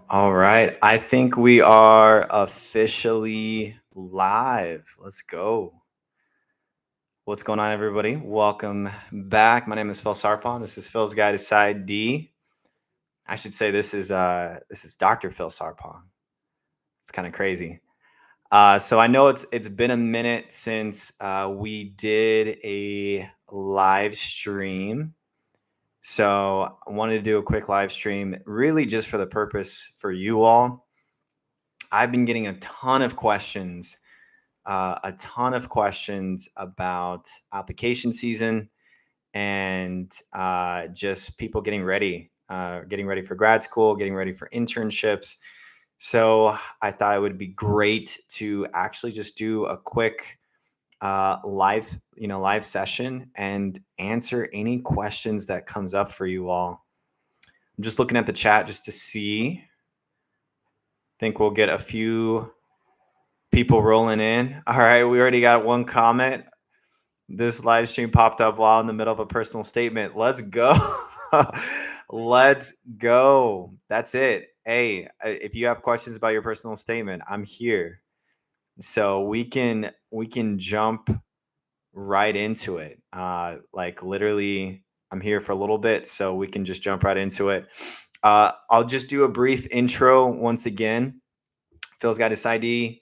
All right. I think we are officially live. Let's go. What's going on, everybody? Welcome back. My name is Phil Sarpon. This is Phil's Guide to PsyD. I should say this is Dr. Phil Sarpon. It's kind of crazy. So I know it's been a minute since we did a live stream. So I wanted to do a quick live stream, really just for the purpose for you all. I've been getting a ton of questions about application season and just people getting ready for grad school, getting ready for internships. So I thought it would be great to actually just do a quick live session and answer any questions that comes up for you all. I'm just looking at the chat just to see. Think we'll get a few people rolling in. All right, we already got one comment. This live stream popped up while in the middle of a personal statement. Let's go. Let's go. That's it. Hey, if you have questions about your personal statement, I'm here. So we can jump right into it. Like literally, I'm here for a little bit, so we can just jump right into it. I'll just do a brief intro once again. Phil's Guide to PsyD.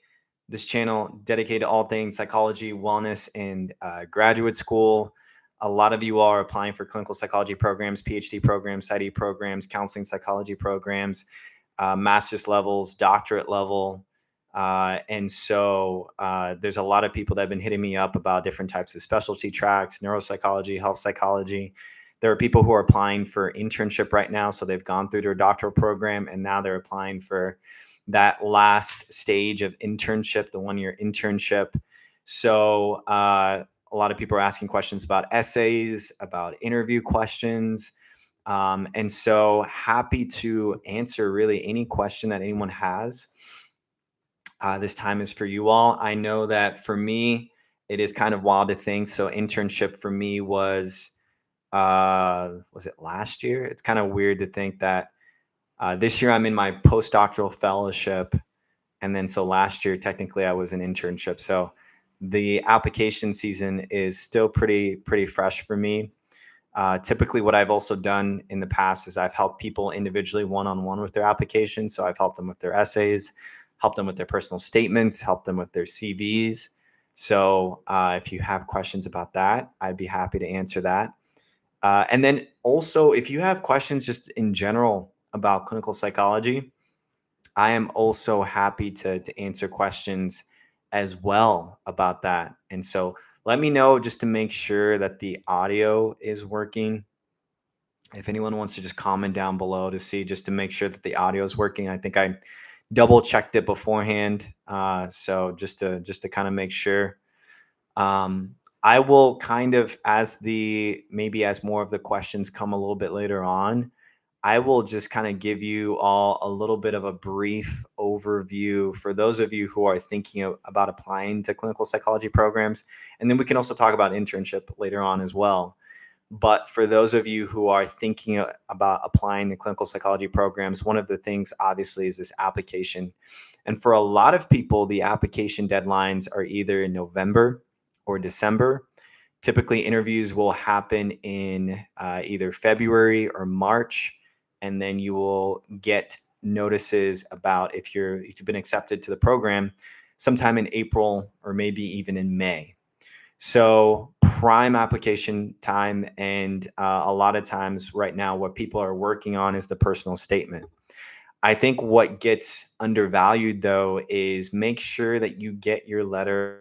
This channel dedicated to all things psychology, wellness, and graduate school. A lot of you are applying for clinical psychology programs, PhD programs, PsyD programs, counseling psychology programs, master's levels, doctorate level. And so there's a lot of people that have been hitting me up about different types of specialty tracks, neuropsychology, health psychology. There are people who are applying for internship right now. So they've gone through their doctoral program and now they're applying for that last stage of internship, the 1 year internship. So a lot of people are asking questions about essays, about interview questions. And so happy to answer really any question that anyone has. This time is for you all. I know that for me, it is kind of wild to think. So internship for me was it last year? It's kind of weird to think that this year I'm in my postdoctoral fellowship, and then so last year technically I was in internship. So the application season is still pretty fresh for me. Typically, what I've also done in the past is I've helped people individually one-on-one with their application. So I've helped them with their essays, helped them with their personal statements, helped them with their CVs. So if you have questions about that, I'd be happy to answer that. And then also, if you have questions just in general about clinical psychology, I am also happy to answer questions as well about that. And so let me know just to make sure that the audio is working. If anyone wants to just comment down below to see, just to make sure that the audio is working. I think I double checked it beforehand. So just to kind of make sure. Um, I will kind of, as more of the questions come a little bit later on, I will just kind of give you all a little bit of a brief overview for those of you who are thinking about applying to clinical psychology programs. And then we can also talk about internship later on as well. But for those of you who are thinking about applying to clinical psychology programs, one of the things obviously is this application. And for a lot of people, the application deadlines are either in November or December. Typically, interviews will happen in either February or March, and then you will get notices about if you've been accepted to the program sometime in April or maybe even in May. So prime application time, and a lot of times right now, what people are working on is the personal statement. I think what gets undervalued though is make sure that you get your letter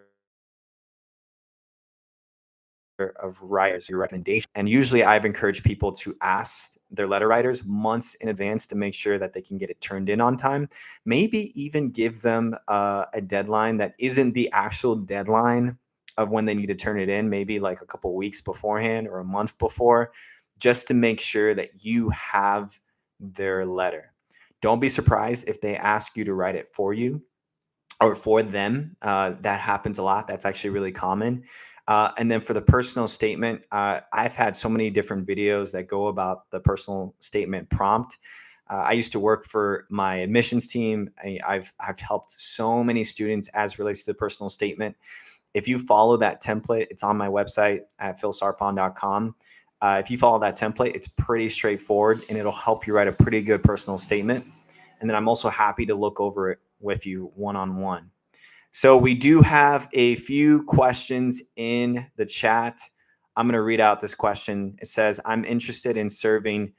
of writers, your recommendation. And usually I've encouraged people to ask their letter writers months in advance to make sure that they can get it turned in on time. Maybe even give them a deadline that isn't the actual deadline of when they need to turn it in, maybe like a couple weeks beforehand or a month before, just to make sure that you have their letter. Don't be surprised if they ask you to write it for you or for them. That happens a lot. That's actually really common. And then for the personal statement, I've had so many different videos that go about the personal statement prompt. I used to work for my admissions team. I've helped so many students as relates to the personal statement. If you follow that template, it's on my website at philsarpon.com. If you follow that template, it's pretty straightforward and it'll help you write a pretty good personal statement. And then I'm also happy to look over it with you one-on-one. So we do have a few questions in the chat. I'm going to read out this question. It says, I'm interested in serving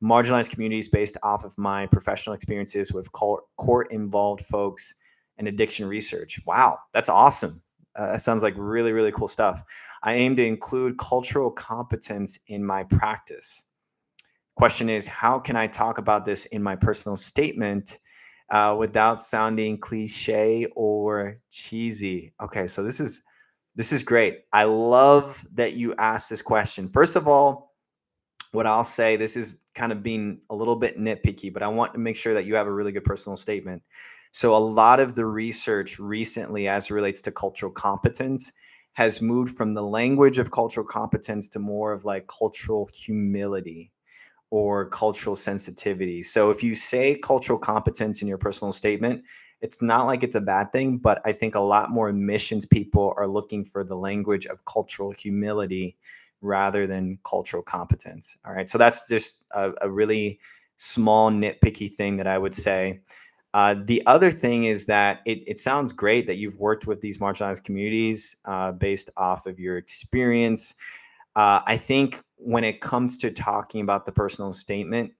marginalized communities based off of my professional experiences with court-involved folks and addiction research. Wow, that's awesome. That sounds like really, really cool stuff. I aim to include cultural competence in my practice. Question is, how can I talk about this in my personal statement without sounding cliche or cheesy? Okay, so this is great. I love that you asked this question. First of all, what I'll say, this is kind of being a little bit nitpicky, but I want to make sure that you have a really good personal statement. So a lot of the research recently as it relates to cultural competence has moved from the language of cultural competence to more of like cultural humility or cultural sensitivity. So if you say cultural competence in your personal statement, it's not like it's a bad thing, but I think a lot more admissions people are looking for the language of cultural humility rather than cultural competence. All right. So that's just a really small nitpicky thing that I would say. The other thing is that it sounds great that you've worked with these marginalized communities based off of your experience. I think when it comes to talking about the personal statement,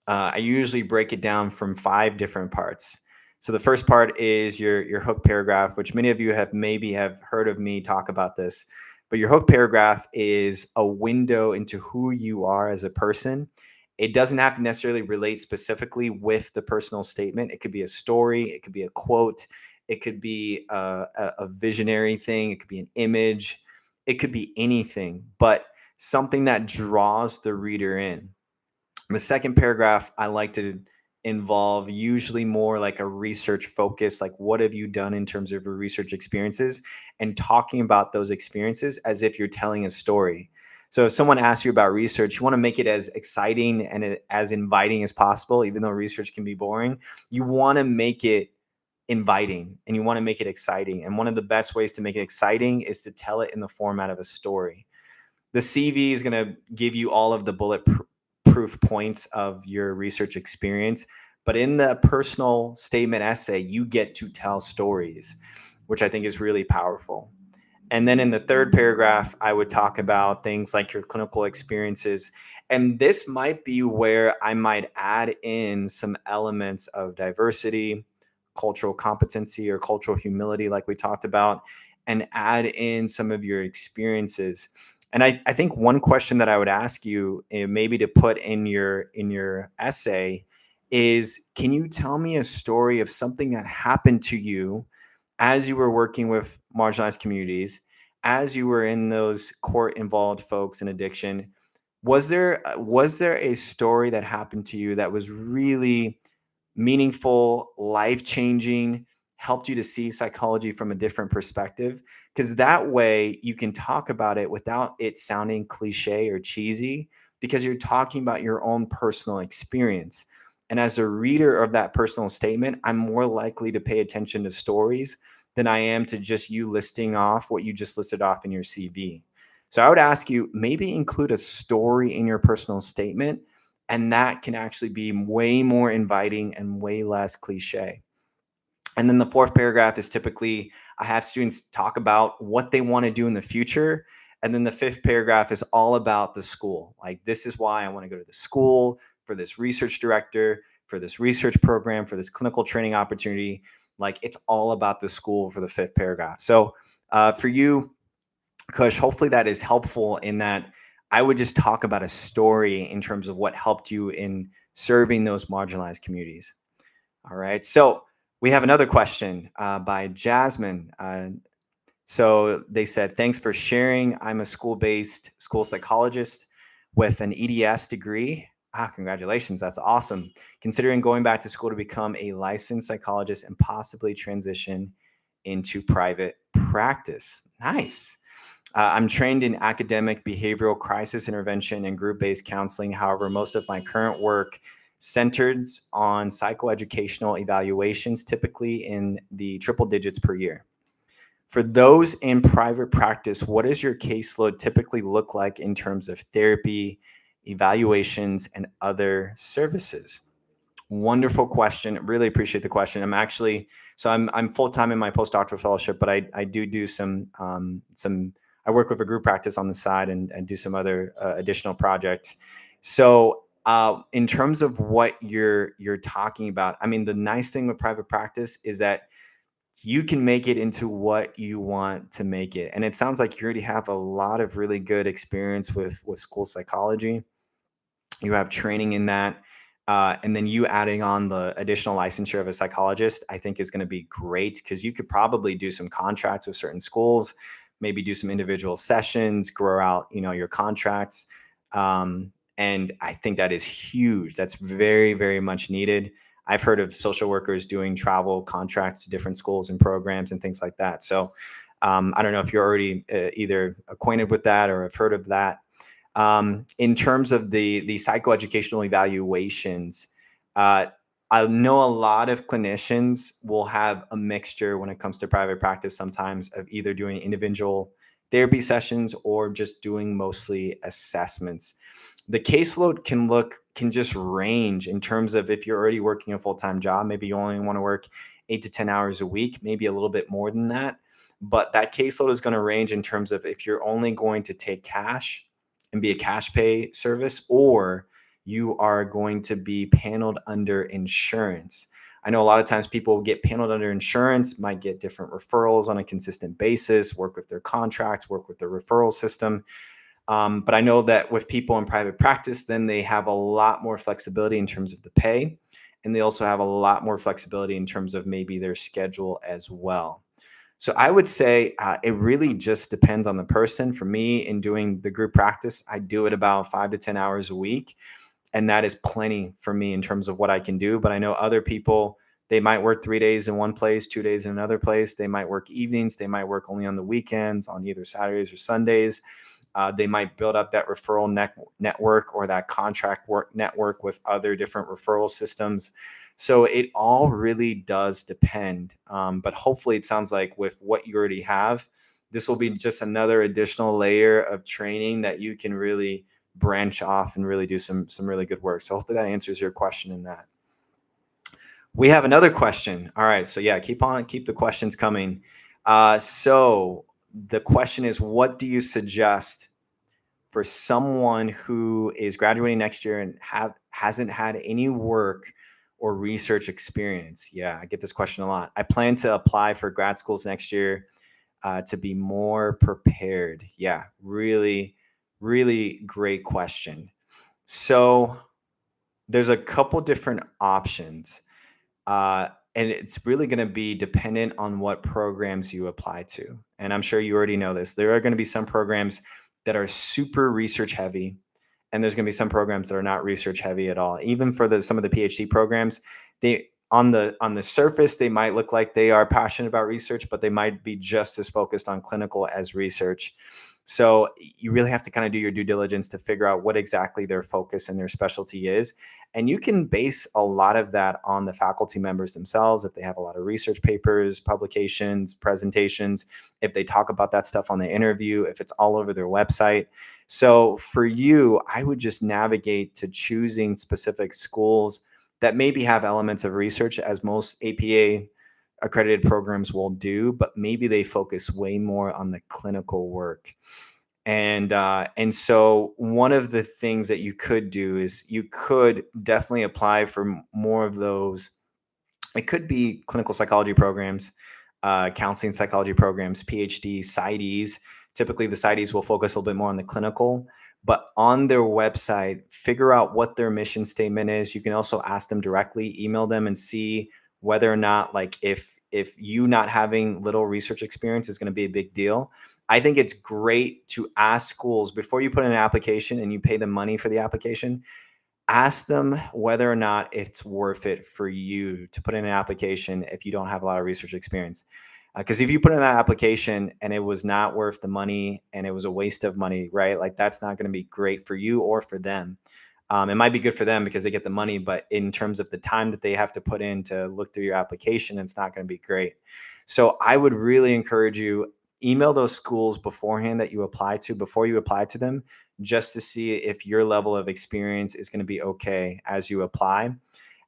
I usually break it down from 5 different parts. So the first part is your hook paragraph, which many of you maybe have heard of me talk about this. But your hook paragraph is a window into who you are as a person. It doesn't have to necessarily relate specifically with the personal statement. It could be a story. It could be a quote. It could be a visionary thing. It could be an image. It could be anything, but something that draws the reader in. The second paragraph, I like to involve usually more like a research focus, like what have you done in terms of your research experiences, and talking about those experiences as if you're telling a story. So if someone asks you about research, you want to make it as exciting and as inviting as possible, even though research can be boring. You want to make it inviting and you want to make it exciting. And one of the best ways to make it exciting is to tell it in the format of a story. The CV is going to give you all of the bulletproof points of your research experience. But in the personal statement essay, you get to tell stories, which I think is really powerful. And then in the third paragraph, I would talk about things like your clinical experiences. And this might be where I might add in some elements of diversity, cultural competency, or cultural humility, like we talked about, and add in some of your experiences. And I think one question that I would ask you, maybe to put in your essay, is can you tell me a story of something that happened to you as you were working with marginalized communities, as you were in those court-involved folks in addiction? Was there a story that happened to you that was really meaningful, life-changing, helped you to see psychology from a different perspective? Because that way you can talk about it without it sounding cliche or cheesy, because you're talking about your own personal experience. And as a reader of that personal statement, I'm more likely to pay attention to stories than I am to just you listing off what you just listed off in your CV. So I would ask you, maybe include a story in your personal statement, and that can actually be way more inviting and way less cliche. And then the fourth paragraph is typically, I have students talk about what they want to do in the future. And then the fifth paragraph is all about the school. Like, this is why I want to go to the school, for this research director, for this research program, for this clinical training opportunity. Like, it's all about the school for the fifth paragraph. So for you, Kush, hopefully that is helpful in that I would just talk about a story in terms of what helped you in serving those marginalized communities. All right. So we have another question by Jasmine. So they said, thanks for sharing. I'm a school-based school psychologist with an EDS degree. Congratulations. That's awesome. Considering going back to school to become a licensed psychologist and possibly transition into private practice. Nice. I'm trained in academic behavioral crisis intervention and group-based counseling. However, most of my current work centered on psychoeducational evaluations, typically in the triple digits per year. For those in private practice, what does your caseload typically look like in terms of therapy, evaluations, and other services? Wonderful question. Really appreciate the question. I'm full-time in my postdoctoral fellowship, but I do some I work with a group practice on the side and do some other additional projects. So in terms of what you're talking about, I mean, the nice thing with private practice is that you can make it into what you want to make it. And it sounds like you already have a lot of really good experience with school psychology. You have training in that. And then you adding on the additional licensure of a psychologist, I think is going to be great, because you could probably do some contracts with certain schools, maybe do some individual sessions, grow out, your contracts. And I think that is huge. That's very, very much needed. I've heard of social workers doing travel contracts to different schools and programs and things like that. So I don't know if you're already either acquainted with that or have heard of that. In terms of the psychoeducational evaluations, I know a lot of clinicians will have a mixture when it comes to private practice sometimes of either doing individual therapy sessions or just doing mostly assessments. The caseload can just range in terms of, if you're already working a full-time job, maybe you only want to work 8 to 10 hours a week, maybe a little bit more than that. But that caseload is going to range in terms of if you're only going to take cash and be a cash pay service, or you are going to be paneled under insurance. I know a lot of times people get paneled under insurance, might get different referrals on a consistent basis, work with their contracts, work with their referral system. But I know that with people in private practice, then they have a lot more flexibility in terms of the pay. And they also have a lot more flexibility in terms of maybe their schedule as well. So I would say it really just depends on the person. For me, in doing the group practice, I do it about 5 to 10 hours a week. And that is plenty for me in terms of what I can do. But I know other people, they might work 3 days in one place, 2 days in another place. They might work evenings. They might work only on the weekends, on either Saturdays or Sundays. They might build up that referral network or that contract work network with other different referral systems. So it all really does depend. But hopefully it sounds like with what you already have, this will be just another additional layer of training that you can really branch off and really do some really good work. So hopefully that answers your question in that. We have another question. All right. So yeah, keep the questions coming. So the question is, what do you suggest for someone who is graduating next year and hasn't had any work or research experience? Yeah, I get this question a lot. I plan to apply for grad schools next year to be more prepared. Yeah, really, really great question. So there's a couple different options. And it's really going to be dependent on what programs you apply to. And I'm sure you already know this. There are going to be some programs that are super research heavy, and there's going to be some programs that are not research heavy at all. Even for some of the PhD programs, they on the surface, they might look like they are passionate about research, but they might be just as focused on clinical as research. So you really have to kind of do your due diligence to figure out what exactly their focus and their specialty is. And you can base a lot of that on the faculty members themselves. If they have a lot of research papers, publications, presentations, if they talk about that stuff on the interview, if it's all over their website. So for you, I would just navigate to choosing specific schools that maybe have elements of research, as most APA accredited programs will do, but maybe they focus way more on the clinical work. And so one of the things that you could do is you could definitely apply for more of those. It could be clinical psychology programs, counseling psychology programs, PhD, PsyDs. Typically, the PsyDs will focus a little bit more on the clinical, but on their website, figure out what their mission statement is. You can also ask them directly, email them, and see whether or not, like, if you not having little research experience is going to be a big deal. I think it's great to ask schools before you put in an application and you pay them money for the application. Ask them whether or not it's worth it for you to put in an application if you don't have a lot of research experience. Because if you put in that application and it was not worth the money and it was a waste of money, right? Like, that's not going to be great for you or for them. It might be good for them because they get the money, but in terms of the time that they have to put in to look through your application, it's not going to be great. So I would really encourage you, email those schools beforehand that you apply to, before you apply to them, just to see if your level of experience is going to be okay as you apply.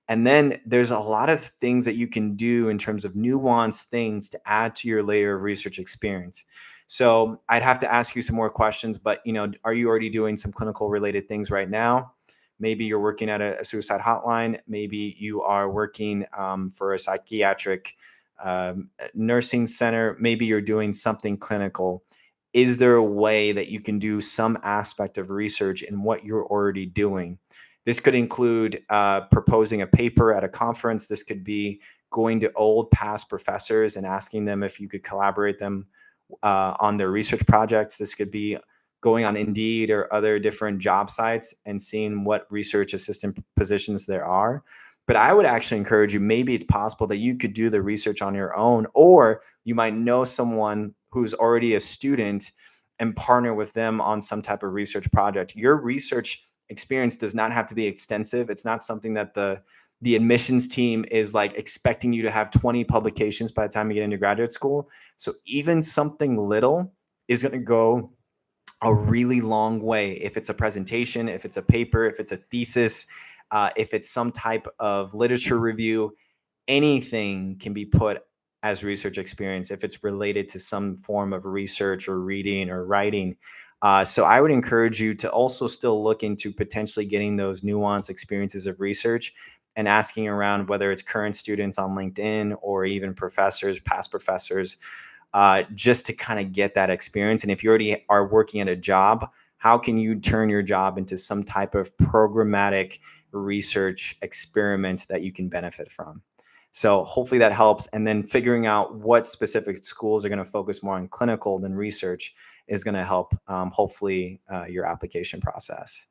And then there's a lot of things that you can do in terms of nuanced things to add to your layer of research experience. So I'd have to ask you some more questions, but are you already doing some clinical related things right now? Maybe you're working at a suicide hotline. Maybe you are working for a psychiatric nursing center. Maybe you're doing something clinical. Is there a way that you can do some aspect of research in what you're already doing? This could include proposing a paper at a conference. This could be going to old past professors and asking them if you could collaborate them on their research projects. This could be going on Indeed or other different job sites and seeing what research assistant positions there are. But I would actually encourage you, maybe it's possible that you could do the research on your own, or you might know someone who's already a student and partner with them on some type of research project. Your research experience does not have to be extensive. It's not something that the admissions team is like expecting you to have 20 publications by the time you get into graduate school. So even something little is going to go a really long way. If it's a presentation, if it's a paper, if it's a thesis, if it's some type of literature review, anything can be put as research experience if it's related to some form of research or reading or writing. So I would encourage you to also still look into potentially getting those nuanced experiences of research and asking around, whether it's current students on LinkedIn or even professors, past professors, just to kind of get that experience. And if you already are working at a job, how can you turn your job into some type of programmatic research experiment that you can benefit from? So hopefully that helps. And then figuring out what specific schools are going to focus more on clinical than research is going to help, hopefully, your application process.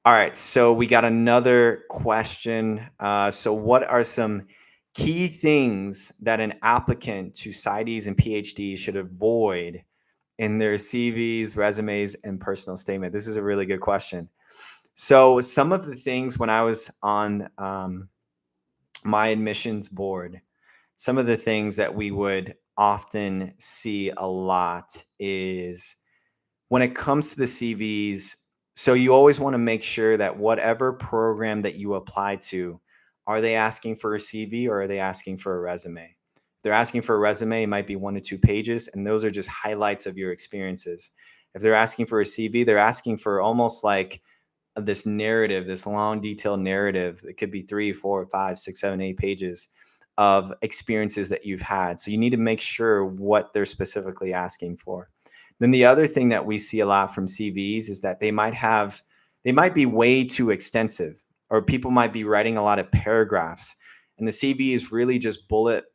All right, so we got another question. So what are some key things that an applicant to PsyDs and PhDs should avoid in their CVs, resumes, and personal statement? This is a really good question. So some of the things when I was on my admissions board, some of the things that we would often see a lot is when it comes to the CVs. So you always want to make sure that whatever program that you apply to, are they asking for a CV or are they asking for a resume? If they're asking for a resume, it might be 1 to 2 pages, and those are just highlights of your experiences. If they're asking for a CV, they're asking for almost like this narrative, this long, detailed narrative. It could be 3, 4, 5, 6, 7, 8 pages of experiences that you've had. So you need to make sure what they're specifically asking for. Then the other thing that we see a lot from CVs is that they might be way too extensive, or people might be writing a lot of paragraphs, and the CV is really just bullet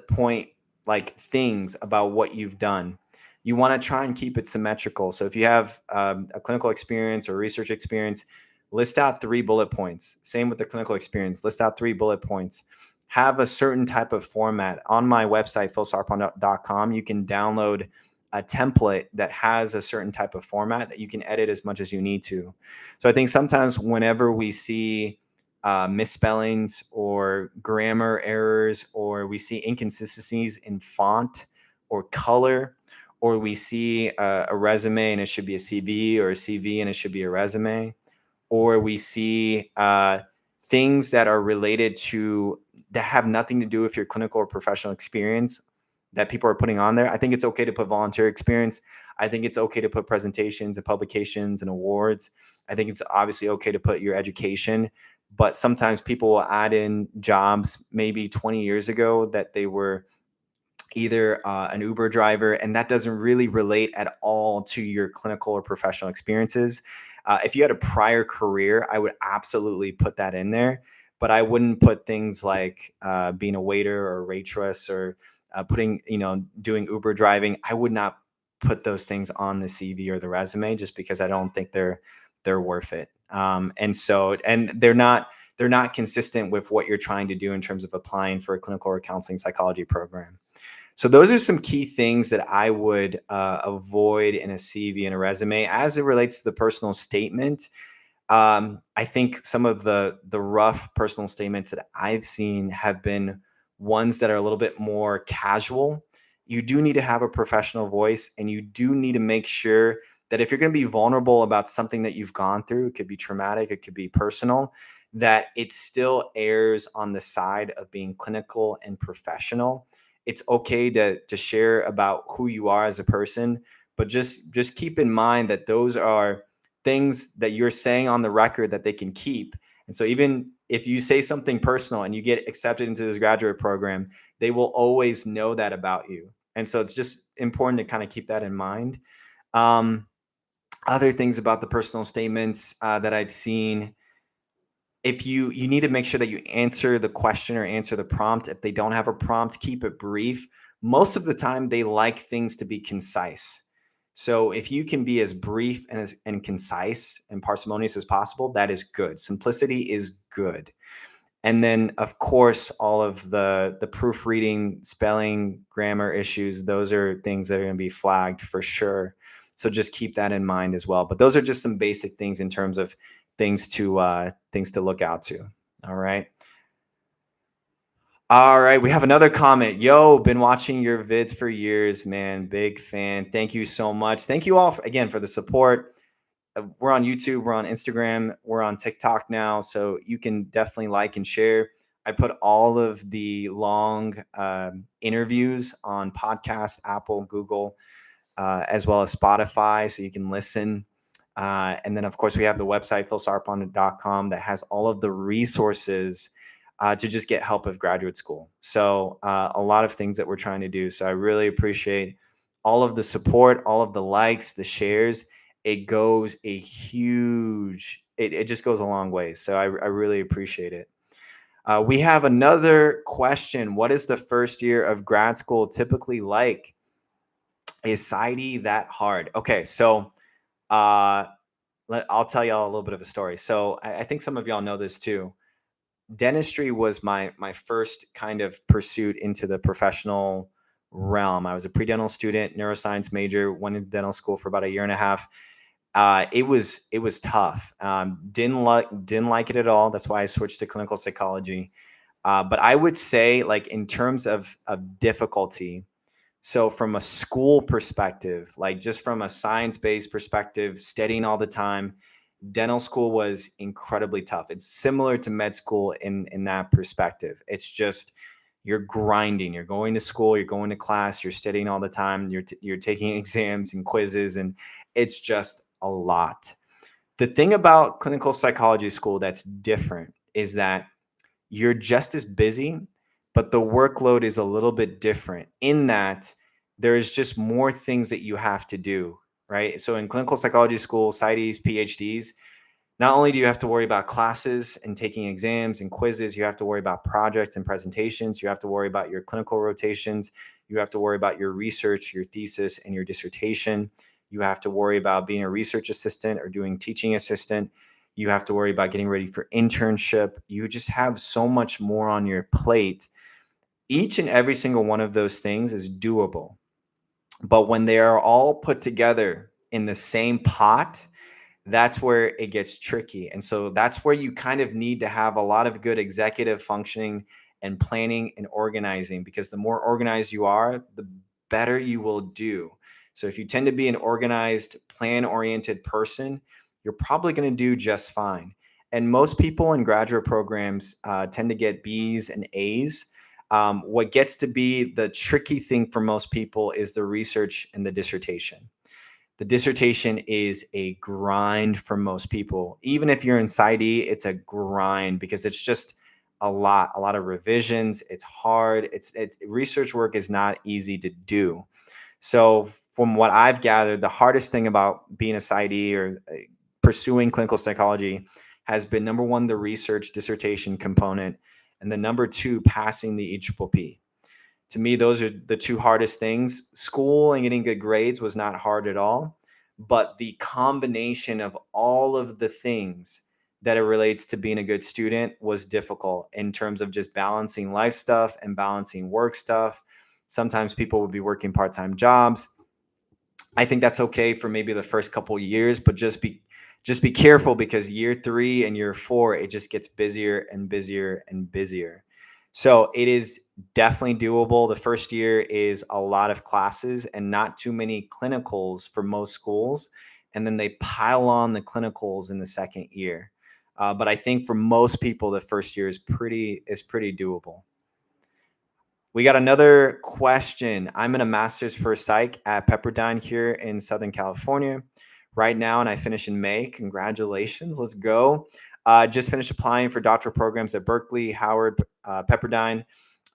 point like things about what you've done. You want to try and keep it symmetrical. So if you have a clinical experience or research experience, list out 3 bullet points. Same with the clinical experience, list out 3 bullet points. Have a certain type of format. On my website, philsarpon.com, you can download a template that has a certain type of format that you can edit as much as you need to. So I think sometimes whenever we see misspellings or grammar errors, or we see inconsistencies in font or color, or we see a resume and it should be a CV, or a CV and it should be a resume, or we see things that are related to, that have nothing to do with your clinical or professional experience that people are putting on there. I think it's okay to put volunteer experience. I think it's okay to put presentations and publications and awards. I think it's obviously okay to put your education, but sometimes people will add in jobs maybe 20 years ago that they were either an Uber driver, and that doesn't really relate at all to your clinical or professional experiences. If you had a prior career, I would absolutely put that in there, but I wouldn't put things like being a waiter or a waitress, or doing Uber driving. I would not put those things on the CV or the resume, just because I don't think they're worth it. And they're not consistent with what you're trying to do in terms of applying for a clinical or counseling psychology program. So those are some key things that I would avoid in a CV and a resume. As it relates to the personal statement, I think some of the rough personal statements that I've seen have been ones that are a little bit more casual. You do need to have a professional voice, and you do need to make sure that if you're going to be vulnerable about something that you've gone through, it could be traumatic, it could be personal, that it still errs on the side of being clinical and professional. It's okay to share about who you are as a person, but just keep in mind that those are things that you're saying on the record that they can keep. And so even if you say something personal and you get accepted into this graduate program, they will always know that about you. And so it's just important to kind of keep that in mind. Um, Other things about the personal statements that I've seen, if you need to make sure that you answer the question or answer the prompt. If they don't have a prompt, keep it brief. Most of the time they like things to be concise. So if you can be as brief and concise and parsimonious as possible, that is good. Simplicity is good. And then of course all of the proofreading, spelling, grammar issues, those are things that are going to be flagged for sure. So just keep that in mind as well. But those are just some basic things in terms of things to look out to. All right. All right, we have another comment. Yo, been watching your vids for years, man. Big fan. Thank you so much. Thank you all again for the support. We're on YouTube, we're on Instagram, we're on TikTok now, so you can definitely like and share. I put all of the long interviews on podcast, Apple, Google, as well as Spotify, so you can listen. And then, of course, we have the website, philsarpon.com, that has all of the resources to just get help with graduate school. So a lot of things that we're trying to do. So I really appreciate all of the support, all of the likes, the shares. It goes a huge, it just goes a long way. So I really appreciate it. We have another question. What is the first year of grad school typically like? Is PsyD that hard? Okay, so uh, I'll tell y'all a little bit of a story. So I think some of y'all know this too. Dentistry was my first kind of pursuit into the professional realm. I was a pre-dental student, neuroscience major, went into dental school for about a year and a half. It was tough. Didn't like it at all. That's why I switched to clinical psychology. But I would say, like in terms of difficulty, so from a school perspective, like just from a science-based perspective, studying all the time, dental school was incredibly tough. It's similar to med school in that perspective. It's just you're grinding. You're going to school, you're going to class, you're studying all the time, you're taking exams and quizzes, and it's just a lot. The thing about clinical psychology school that's different is that you're just as busy, but the workload is a little bit different in that there's just more things that you have to do, right? So in clinical psychology school, PsyDs, PhDs, not only do you have to worry about classes and taking exams and quizzes, you have to worry about projects and presentations, you have to worry about your clinical rotations, you have to worry about your research, your thesis, and your dissertation. You have to worry about being a research assistant or doing teaching assistant. You have to worry about getting ready for internship. You just have so much more on your plate. Each and every single one of those things is doable. But when they are all put together in the same pot, that's where it gets tricky. And so that's where you kind of need to have a lot of good executive functioning and planning and organizing, because the more organized you are, the better you will do. So if you tend to be an organized, plan-oriented person, you're probably going to do just fine. And most people in graduate programs tend to get B's and A's. What gets to be the tricky thing for most people is the research and the dissertation. The dissertation is a grind for most people. Even if you're in PsyD, it's a grind because it's just a lot of revisions. It's hard. It's research work is not easy to do. So from what I've gathered, the hardest thing about being a PsyD or pursuing clinical psychology has been, number one, the research dissertation component, and then number two, passing the EPPP. To me, those are the two hardest things. School and getting good grades was not hard at all, but the combination of all of the things that it relates to being a good student was difficult in terms of just balancing life stuff and balancing work stuff. Sometimes people would be working part-time jobs. I think that's okay for maybe the first couple of years, but just be careful because year 3 and year 4, it just gets busier and busier and busier. So it is definitely doable. The first year is a lot of classes and not too many clinicals for most schools. And then they pile on the clinicals in the second year. But I think for most people, the first year is pretty doable. We got another question. I'm in a master's for psych at Pepperdine here in Southern California right now, and I finish in May. Congratulations. Let's go. Just finished applying for doctoral programs at Berkeley, Howard, Pepperdine,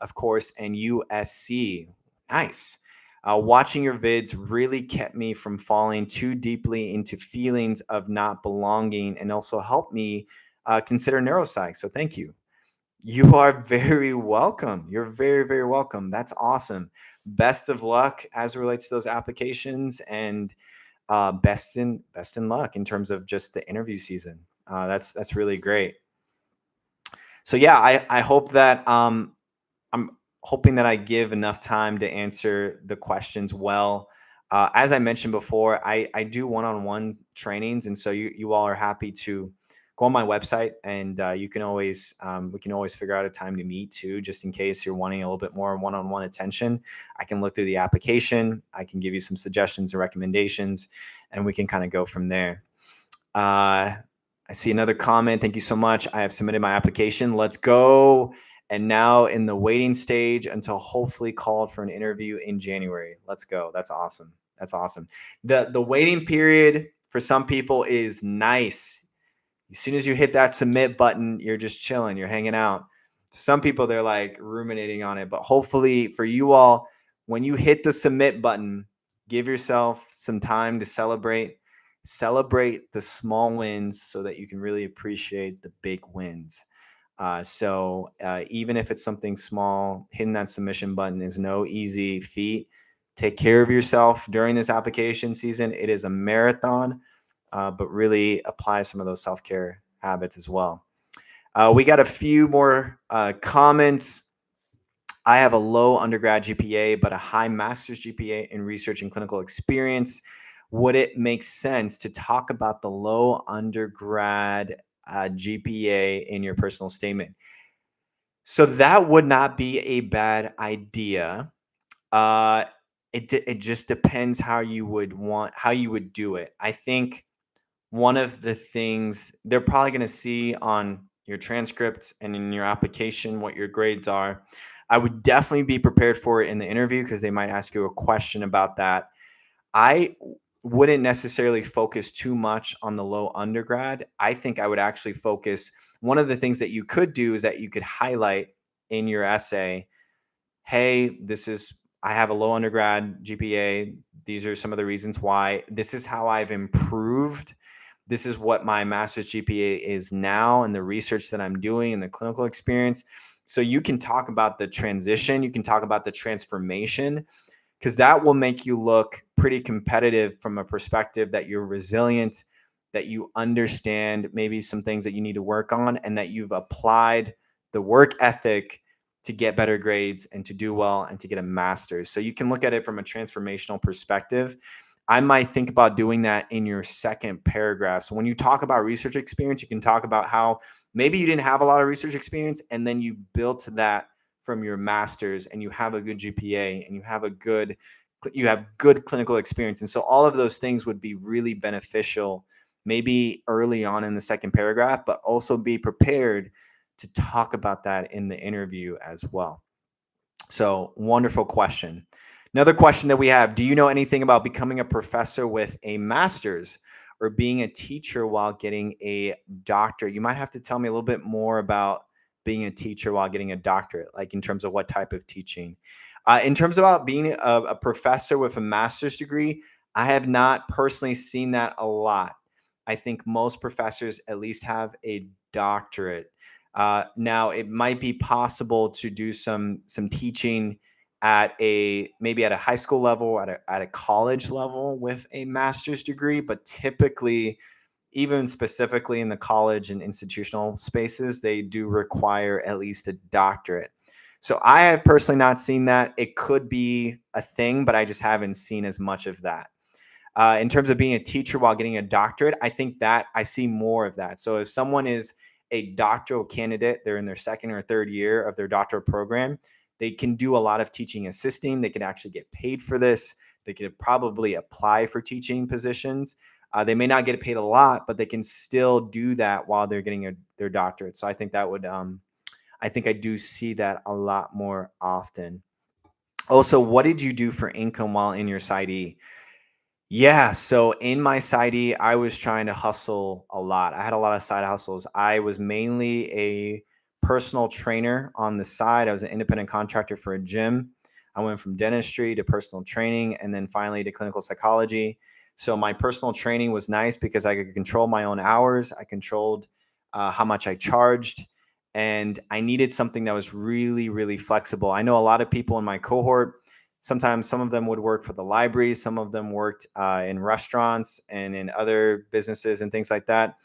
of course, and USC. Nice. Watching your vids really kept me from falling too deeply into feelings of not belonging and also helped me consider neuropsych. So thank you. You are very welcome. You're very, very welcome. That's awesome. Best of luck as it relates to those applications, and best in luck in terms of just the interview season. That's really great. So yeah, I hope that I'm hoping that I give enough time to answer the questions well. As I mentioned before, I do one-on-one trainings, and so you all are happy to go on my website, and you can always we can always figure out a time to meet too, just in case you're wanting a little bit more one-on-one attention. I can look through the application, I can give you some suggestions and recommendations, and we can kind of go from there. I see another comment. Thank you so much. I have submitted my application. Let's go. And now in the waiting stage until hopefully called for an interview in January. Let's go. That's awesome. That's awesome. The waiting period for some people is nice. As soon as you hit that submit button, you're just chilling, you're hanging out. Some people, they're like ruminating on it, but hopefully for you all, when you hit the submit button, give yourself some time to celebrate the small wins so that you can really appreciate the big wins. So even if it's something small, hitting that submission button is no easy feat. Take care of yourself during this application season. It is a marathon, but really apply some of those self-care habits as well. We got a few more comments. I have a low undergrad GPA, but a high master's GPA in research and clinical experience. Would it make sense to talk about the low undergrad GPA in your personal statement? So that would not be a bad idea. It just depends how you would do it. I think one of the things they're probably going to see on your transcripts and in your application what your grades are. I would definitely be prepared for it in the interview because they might ask you a question about that. I wouldn't necessarily focus too much on the low undergrad. I think I would actually focus. One of the things that you could do is that you could highlight in your essay, hey, I have a low undergrad GPA. These are some of the reasons why. This is how I've improved. This is what my master's GPA is now and the research that I'm doing and the clinical experience. So you can talk about the transition. You can talk about the transformation, because that will make you look pretty competitive from a perspective that you're resilient, that you understand maybe some things that you need to work on, and that you've applied the work ethic to get better grades and to do well and to get a master's. So you can look at it from a transformational perspective. I might think about doing that in your second paragraph. So when you talk about research experience, you can talk about how maybe you didn't have a lot of research experience and then you built that from your master's and you have a good GPA and you have good clinical experience. And so all of those things would be really beneficial maybe early on in the second paragraph, but also be prepared to talk about that in the interview as well. So wonderful question. Another question that we have, do you know anything about becoming a professor with a master's or being a teacher while getting a doctorate? You might have to tell me a little bit more about being a teacher while getting a doctorate, like in terms of what type of teaching. In terms about being a professor with a master's degree, I have not personally seen that a lot. I think most professors at least have a doctorate. Now, it might be possible to do some teaching at maybe at a high school level, at a college level with a master's degree, but typically, even specifically in the college and institutional spaces, they do require at least a doctorate. So I have personally not seen that. It could be a thing, but I just haven't seen as much of that. In terms of being a teacher while getting a doctorate, I think that I see more of that. So if someone is a doctoral candidate, they're in their second or third year of their doctoral program, they can do a lot of teaching assisting. They could actually get paid for this. They could probably apply for teaching positions. They may not get paid a lot, but they can still do that while they're getting their doctorate. So I think that would, I think I do see that a lot more often. Also, what did you do for income while in your PsyD? Yeah, so in my PsyD, I was trying to hustle a lot. I had a lot of side hustles. I was mainly a personal trainer on the side. I was an independent contractor for a gym. I went from dentistry to personal training and then finally to clinical psychology. So my personal training was nice because I could control my own hours. I controlled how much I charged. And I needed something that was really, really flexible. I know a lot of people in my cohort, sometimes some of them would work for the library, some of them worked in restaurants and in other businesses and things like that.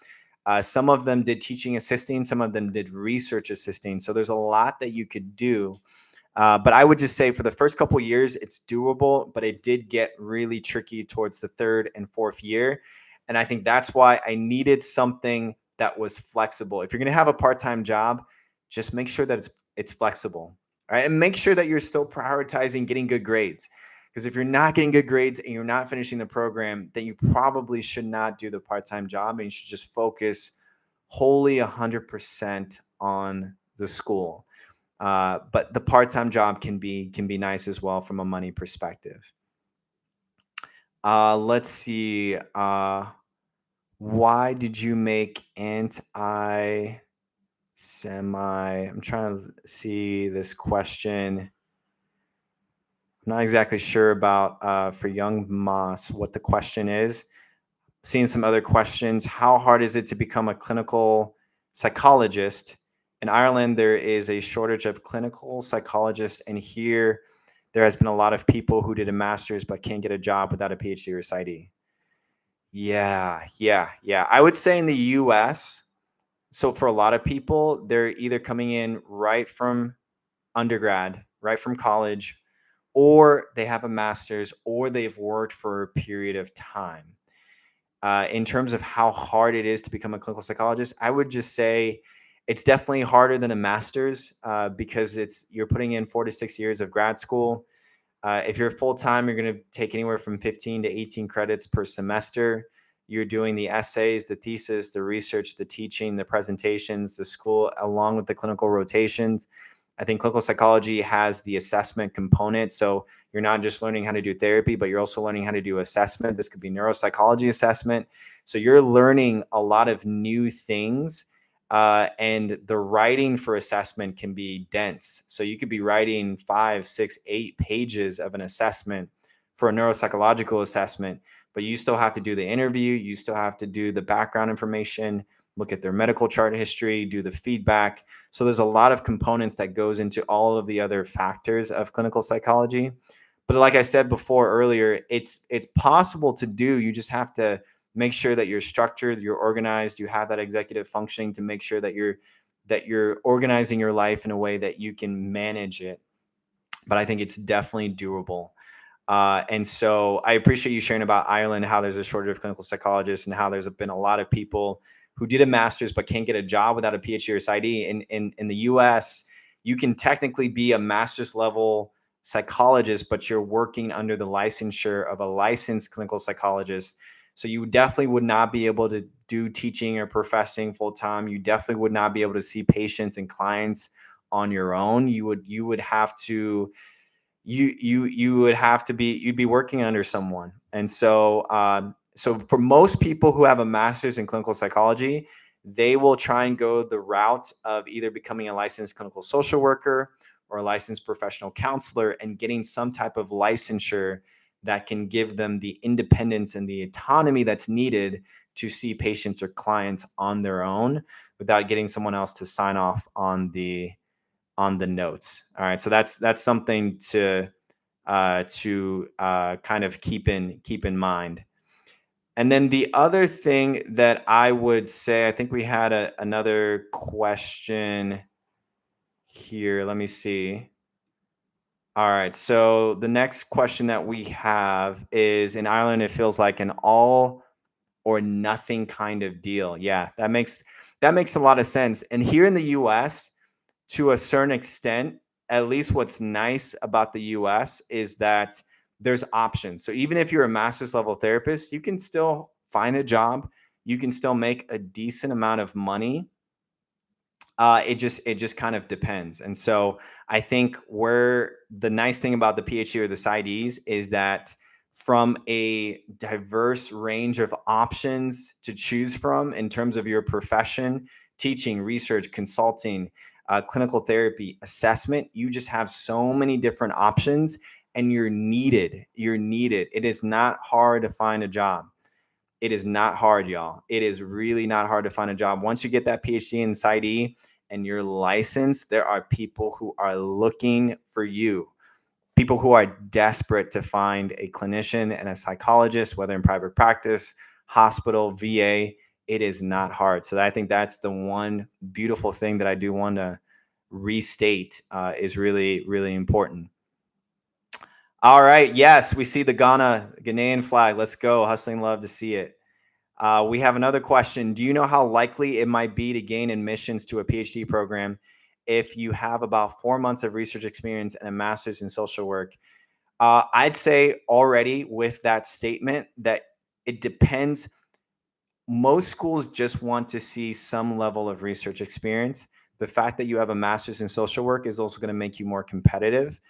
Some of them did teaching assisting, some of them did research assisting. So there's a lot that you could do. But I would just say for the first couple of years, it's doable, but it did get really tricky towards the third and fourth year. And I think that's why I needed something that was flexible. If you're going to have a part-time job, just make sure that it's flexible. All right. And make sure that you're still prioritizing getting good grades. Because if you're not getting good grades and you're not finishing the program, then you probably should not do the part-time job and you should just focus wholly 100% on the school. But the part-time job can be nice as well from a money perspective. Let's see. Why did you make anti-semi? I'm trying to see this question. I'm not exactly sure about for Young Moss what the question is. Seeing some other questions. How hard is it to become a clinical psychologist? In Ireland, there is a shortage of clinical psychologists, and here there has been a lot of people who did a master's but can't get a job without a PhD or PsyD. Yeah. I would say in the US, so for a lot of people, they're either coming in right from undergrad, right from college, or they have a master's, or they've worked for a period of time. In terms of how hard it is to become a clinical psychologist, I would just say it's definitely harder than a master's because you're putting in 4 to 6 years of grad school. If you're full-time, you're going to take anywhere from 15 to 18 credits per semester. You're doing the essays, the thesis, the research, the teaching, the presentations, the school, along with the clinical rotations. I think clinical psychology has the assessment component. So you're not just learning how to do therapy, but you're also learning how to do assessment. This could be neuropsychology assessment. So you're learning a lot of new things. And the writing for assessment can be dense. So you could be writing 5, 6, 8 pages of an assessment for a neuropsychological assessment, but you still have to do the interview. You still have to do the background information, look at their medical chart history, do the feedback. So there's a lot of components that goes into all of the other factors of clinical psychology. But like I said before earlier, it's possible to do. You just have to make sure that you're structured, you're organized, you have that executive functioning to make sure that you're organizing your life in a way that you can manage it. But I think it's definitely doable. And so I appreciate you sharing about Ireland, how there's a shortage of clinical psychologists and how there's been a lot of people who did a master's but can't get a job without a PhD or PsyD. In the US, you can technically be a master's level psychologist, but you're working under the licensure of a licensed clinical psychologist. So you definitely would not be able to do teaching or professing full time. You definitely would not be able to see patients and clients on your own. You would have to you would have to be you'd be working under someone. And so so for most people who have a master's in clinical psychology, they will try and go the route of either becoming a licensed clinical social worker or a licensed professional counselor and getting some type of licensure that can give them the independence and the autonomy that's needed to see patients or clients on their own without getting someone else to sign off on the notes. All right, so that's something to kind of keep in mind. And then the other thing that I would say, I think we had another question here. Let me see. All right. So the next question that we have is, in Ireland, it feels like an all or nothing kind of deal. Yeah, that makes a lot of sense. And here in the US, to a certain extent, at least what's nice about the US is that there's options. So even if you're a master's level therapist, you can still find a job, you can still make a decent amount of money. It just kind of depends. And so I think where the nice thing about the PhD or the PsyDs is that from a diverse range of options to choose from in terms of your profession, teaching, research, consulting, clinical therapy, assessment, you just have so many different options, and you're needed. You're needed. It is not hard to find a job. It is not hard, y'all. It is really not hard to find a job. Once you get that PhD in PsyD and you're licensed, there are people who are looking for you, people who are desperate to find a clinician and a psychologist, whether in private practice, hospital, VA. It is not hard. So I think that's the one beautiful thing that I do want to restate is really, really important. All right. Yes, we see the Ghanaian flag. Let's go. Hustling love to see it. We have another question. Do you know how likely it might be to gain admissions to a PhD program if you have about 4 months of research experience and a master's in social work? I'd say already with that statement that it depends. Most schools just want to see some level of research experience. The fact that you have a master's in social work is also going to make you more competitive.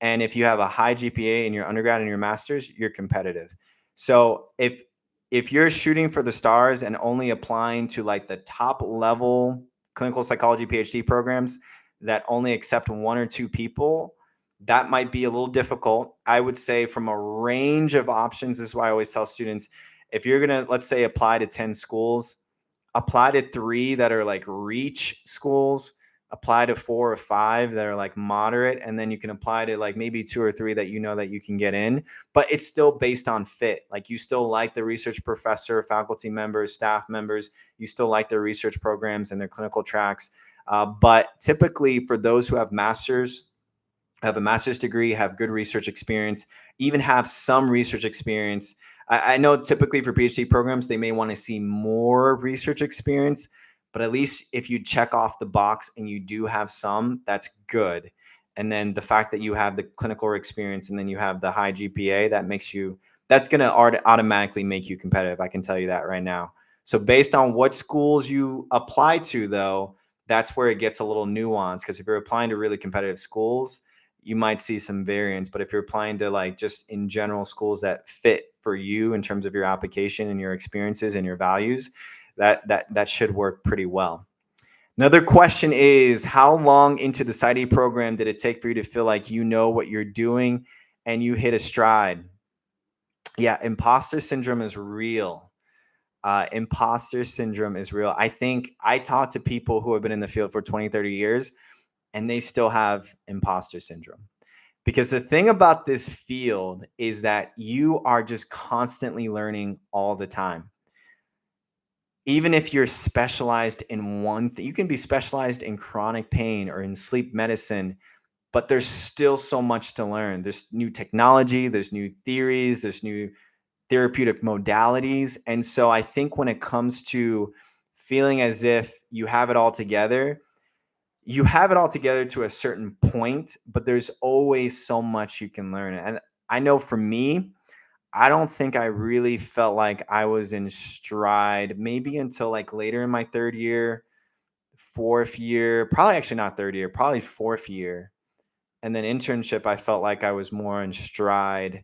And if you have a high GPA in your undergrad and your master's, you're competitive. So if you're shooting for the stars and only applying to like the top level clinical psychology PhD programs that only accept 1 or 2 people, that might be a little difficult. I would say from a range of options, this is why I always tell students, if you're going to, let's say, apply to 10 schools, apply to 3 that are like reach schools, apply to 4 or 5 that are like moderate, and then you can apply to like maybe 2 or 3 that you know that you can get in. But it's still based on fit. Like you still like the research professor, faculty members, staff members, you still like their research programs and their clinical tracks. But typically for those who have masters, have a master's degree, have good research experience, even have some research experience. I know typically for PhD programs, they may want to see more research experience, but at least if you check off the box and you do have some, that's good. And then the fact that you have the clinical experience and then you have the high GPA, that's going to automatically make you competitive. I can tell you that right now. So based on what schools you apply to, though, that's where it gets a little nuanced, because if you're applying to really competitive schools, you might see some variance. But if you're applying to like just in general schools that fit for you in terms of your application and your experiences and your values, that should work pretty well. Another question is, how long into the PsyD program did it take for you to feel like you know what you're doing and you hit a stride? Yeah, imposter syndrome is real. Imposter syndrome is real. I think I talk to people who have been in the field for 20, 30 years, and they still have imposter syndrome. Because the thing about this field is that you are just constantly learning all the time. Even if you're specialized in one thing, you can be specialized in chronic pain or in sleep medicine, but there's still so much to learn. There's new technology, there's new theories, there's new therapeutic modalities. And so I think when it comes to feeling as if you have it all together, you have it all together to a certain point, but there's always so much you can learn. And I know for me, I don't think I really felt like I was in stride maybe until like later in my 3rd year, 4th year, probably actually not 3rd year, probably 4th year. And then internship, I felt like I was more in stride.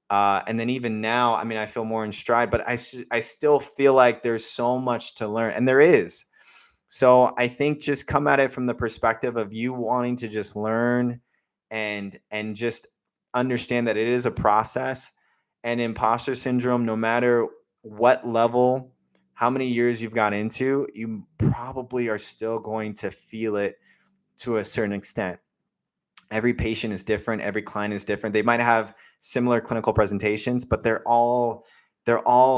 And then even now, I mean, I feel more in stride, but I still feel like there's so much to learn, and there is. So I think just come at it from the perspective of you wanting to just learn and just understand that it is a process. And imposter syndrome, no matter what level, how many years you've got into, you probably are still going to feel it to a certain extent. Every patient is different, every client is different. They might have similar clinical presentations, but they're all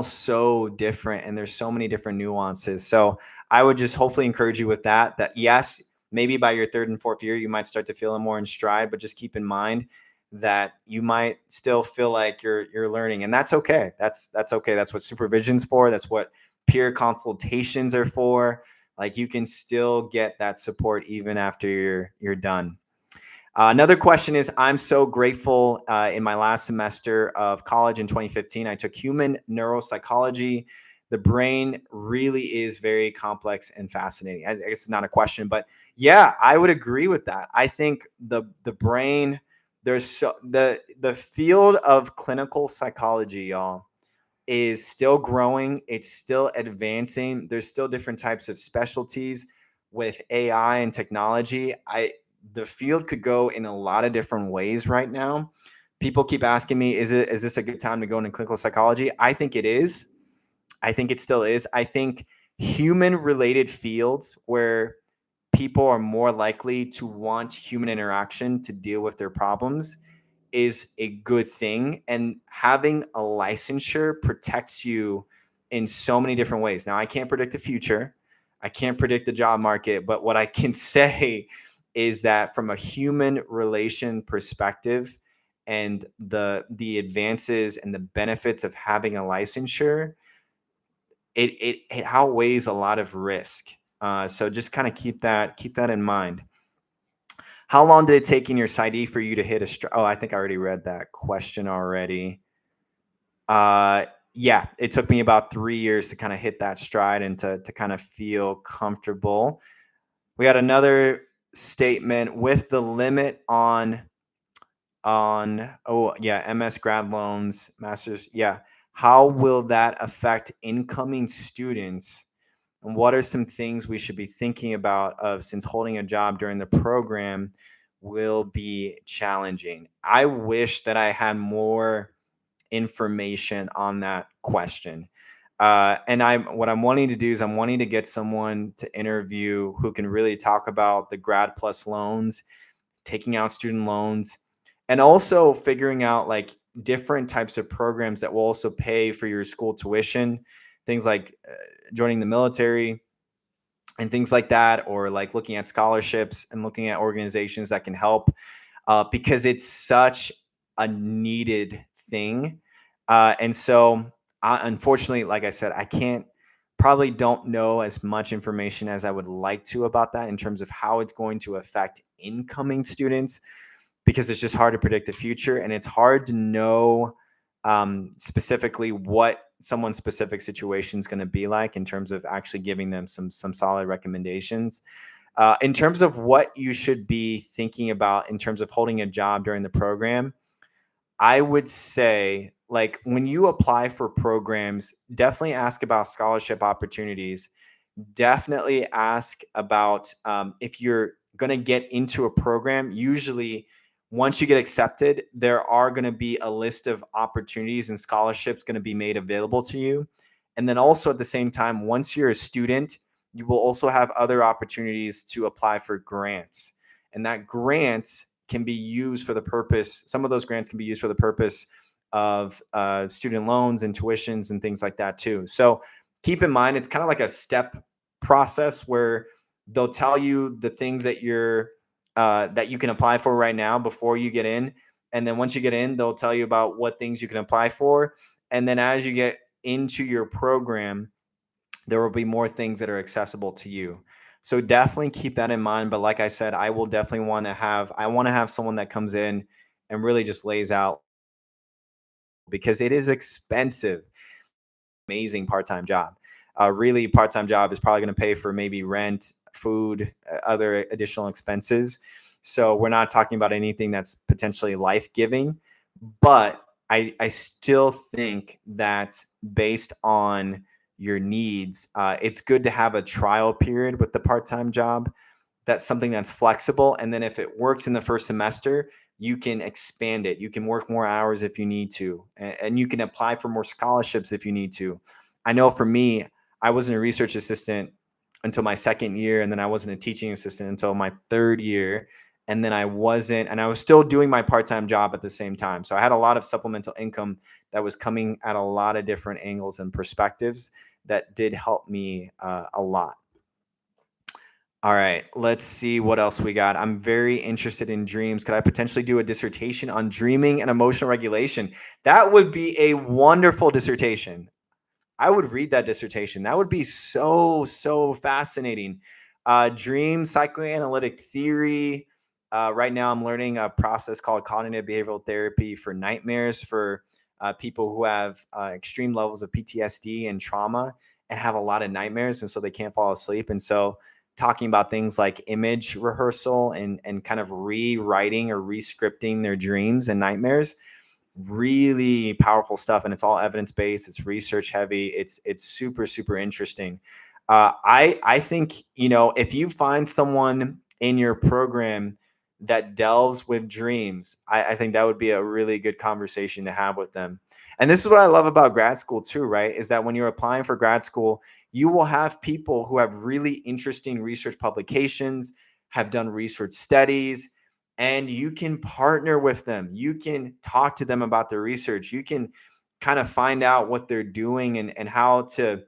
so different, and there's so many different nuances. So I would just hopefully encourage you with that yes, Maybe by your third and fourth year, you might start to feel more in stride, but just keep in mind that you might still feel like you're learning, and that's okay. That's okay. That's what supervision's for. That's what peer consultations are for. Like, you can still get that support even after you're done. Another question is, I'm so grateful. In my last semester of college in 2015, I took human neuropsychology. The brain really is very complex and fascinating. I guess it's not a question, but yeah, I would agree with that. I think the brain, the field of clinical psychology, y'all, is still growing. It's still advancing. There's still different types of specialties with AI and technology. The field could go in a lot of different ways right now. People keep asking me, is this a good time to go into clinical psychology? I think it is. I think it still is. I think human related fields where people are more likely to want human interaction to deal with their problems is a good thing. And having a licensure protects you in so many different ways. Now, I can't predict the future. I can't predict the job market, but what I can say is that from a human relation perspective and the advances and the benefits of having a licensure, it outweighs a lot of risk. So just kind of keep that in mind. How long did it take in your PsyD for you to hit a stride? Oh, I think I already read that question already. Yeah, it took me about 3 years to kind of hit that stride and to kind of feel comfortable. We got another statement with the limit on oh yeah, MS grad loans, masters. Yeah. How will that affect incoming students? And what are some things we should be thinking about since holding a job during the program will be challenging? I wish that I had more information on that question. And what I'm wanting to do is I'm wanting to get someone to interview who can really talk about the Grad Plus loans, taking out student loans, and also figuring out like different types of programs that will also pay for your school tuition, things like joining the military and things like that, or like looking at scholarships and looking at organizations that can help, because it's such a needed thing. And so, unfortunately, like I said, I can't, probably don't know as much information as I would like to about that in terms of how it's going to affect incoming students, because it's just hard to predict the future, and it's hard to know specifically what someone's specific situation is going to be like in terms of actually giving them some solid recommendations. In terms of what you should be thinking about in terms of holding a job during the program, I would say, like, when you apply for programs, definitely ask about scholarship opportunities. Definitely ask about if you're going to get into a program. Usually, once you get accepted, there are going to be a list of opportunities and scholarships going to be made available to you. And then also at the same time, once you're a student, you will also have other opportunities to apply for grants. And that grant can be used for the purpose, some of those grants can be used for the purpose of student loans and tuitions and things like that too. So keep in mind, it's kind of like a step process where they'll tell you the things that that you can apply for right now before you get in. And then once you get in, they'll tell you about what things you can apply for. And then as you get into your program, there will be more things that are accessible to you. So definitely keep that in mind. But like I said, I will definitely want to have someone that comes in and really just lays out, because it is expensive. Amazing part-time job. Really, part-time job is probably going to pay for maybe rent, food, other additional expenses. So we're not talking about anything that's potentially life-giving, but I still think that based on your needs, it's good to have a trial period with the part-time job. That's something that's flexible. And then if it works in the first semester, you can expand it. You can work more hours if you need to, and you can apply for more scholarships if you need to. I know for me, I wasn't a research assistant until my second year, and then I wasn't a teaching assistant until my third year. And then I was still doing my part-time job at the same time. So I had a lot of supplemental income that was coming at a lot of different angles and perspectives that did help me a lot. All right, let's see what else we got. I'm very interested in dreams. Could I potentially do a dissertation on dreaming and emotional regulation? That would be a wonderful dissertation. I would read that dissertation. That would be so fascinating. Dream psychoanalytic theory. Right now, I'm learning a process called cognitive behavioral therapy for nightmares for people who have extreme levels of PTSD and trauma and have a lot of nightmares, and so they can't fall asleep. And so, talking about things like image rehearsal and kind of rewriting or rescripting their dreams and nightmares, really powerful stuff, and it's all evidence based. It's research heavy. It's super interesting. I think, if you find someone in your program that delves with dreams, I think that would be a really good conversation to have with them. And this is what I love about grad school too, right? Is that when you're applying for grad school, you will have people who have really interesting research publications, have done research studies, and you can partner with them. You can talk to them about their research. You can kind of find out what they're doing and how to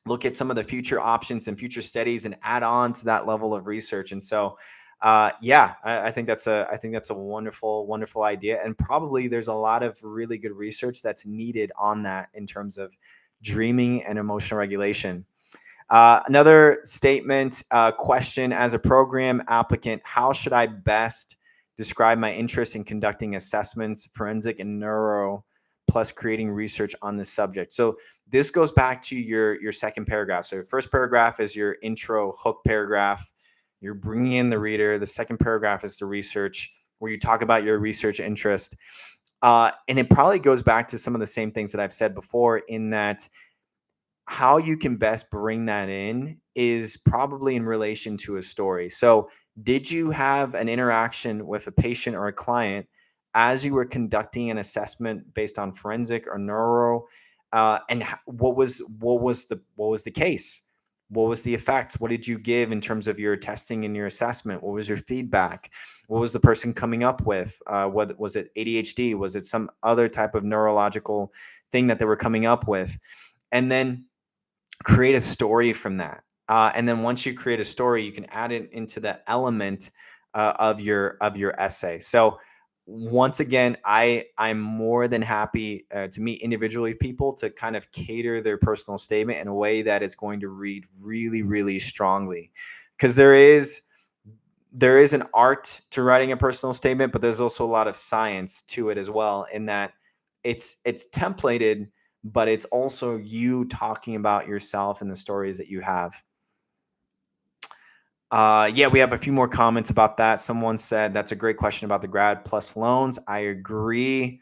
look at some of the future options and future studies and add on to that level of research. And so, I think that's a wonderful idea. And probably there's a lot of really good research that's needed on that in terms of dreaming and emotional regulation. Another statement, question: as a program applicant, how should I best describe my interest in conducting assessments, forensic and neuro, plus creating research on this subject? So this goes back to your second paragraph. So your first paragraph is your intro hook paragraph. You're bringing in the reader. The second paragraph is the research, where you talk about your research interest. And it probably goes back to some of the same things that I've said before, in that how you can best bring that in is probably in relation to a story. So, did you have an interaction with a patient or a client as you were conducting an assessment based on forensic or neuro? What was the case? What was the effects? What did you give in terms of your testing and your assessment? What was your feedback? What was the person coming up with? What was it? ADHD? Was it some other type of neurological thing that they were coming up with? And then create a story from that. And then once you create a story, you can add it into the element of your essay. So once again, I'm more than happy to meet individually people to kind of cater their personal statement in a way that it's going to read really strongly, because there is an art to writing a personal statement, but there's also a lot of science to it as well, in that it's templated, but it's also you talking about yourself and the stories that you have. Yeah, we have a few more comments about that. Someone said that's a great question about the grad plus loans. I agree.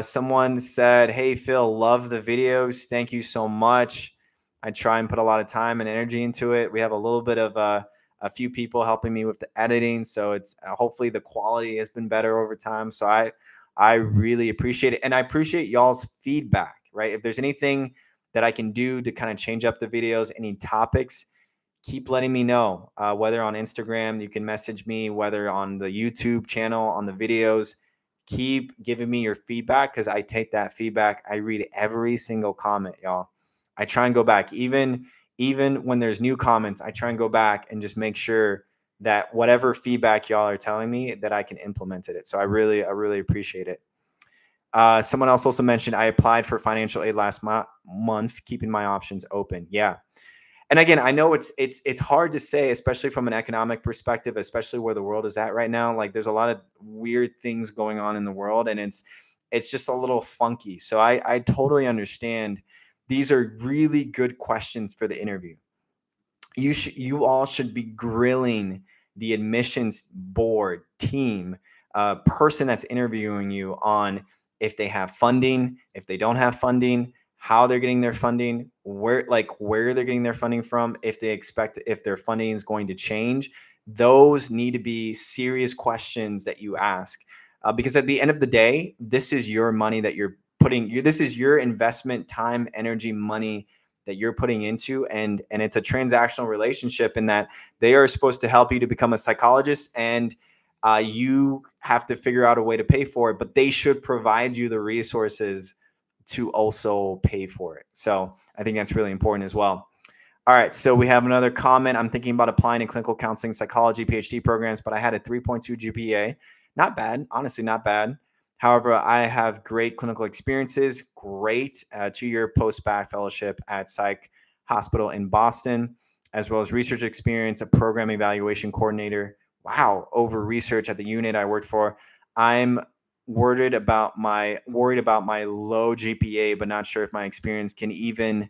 Someone said, "Hey Phil, love the videos. Thank you so much. I try and put a lot of time and energy into it. We have a little bit of a few people helping me with the editing, so it's hopefully the quality has been better over time. So I really appreciate it, and I appreciate y'all's feedback. Right, if there's anything that I can do to kind of change up the videos, any topics, keep letting me know, whether on Instagram, you can message me, whether on the YouTube channel, on the videos. Keep giving me your feedback, because I take that feedback. I read every single comment, y'all. I try and go back. Even when there's new comments, I try and go back and just make sure that whatever feedback y'all are telling me, that I can implement it. So I really appreciate it. Someone else also mentioned, I applied for financial aid last month, keeping my options open. Yeah. And again, I know it's hard to say, especially from an economic perspective, especially where the world is at right now. Like, there's a lot of weird things going on in the world, and it's just a little funky. So I totally understand. These are really good questions for the interview. You all should be grilling the admissions board team, person that's interviewing you, on if they have funding, if they don't have funding, how they're getting their funding, where they're getting their funding from, if their funding is going to change. Those need to be serious questions that you ask, because at the end of the day, this is your money that you're this is your investment, time, energy, money that you're putting into, and it's a transactional relationship, in that they are supposed to help you to become a psychologist, and you have to figure out a way to pay for it, but they should provide you the resources to also pay for it. So I think that's really important as well. All right, so we have another comment. I'm thinking about applying in clinical counseling psychology PhD programs, but I had a 3.2 GPA. Not bad, honestly, not bad. However, I have great clinical experiences, great 2-year post-bac fellowship at Psych Hospital in Boston, as well as research experience, a program evaluation coordinator. Wow, over research at the unit I worked for. I'm worried about my low GPA, but not sure if my experience can even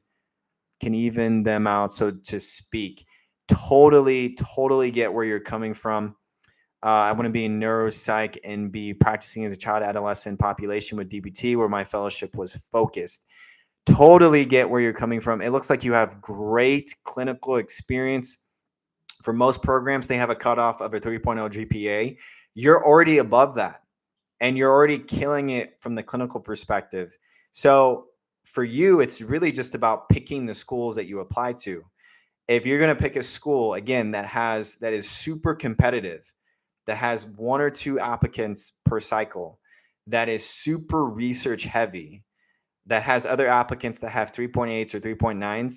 them out, so to speak. Totally get where you're coming from. I want to be in neuropsych and be practicing as a child adolescent population with DBT, where my fellowship was focused. Totally get where you're coming from. It looks like you have great clinical experience. For most programs, they have a cutoff of a 3.0 GPA. You're already above that, and you're already killing it from the clinical perspective. So for you, it's really just about picking the schools that you apply to. If you're going to pick a school, again, that is super competitive, that has 1 or 2 applicants per cycle, that is super research heavy, that has other applicants that have 3.8s or 3.9s,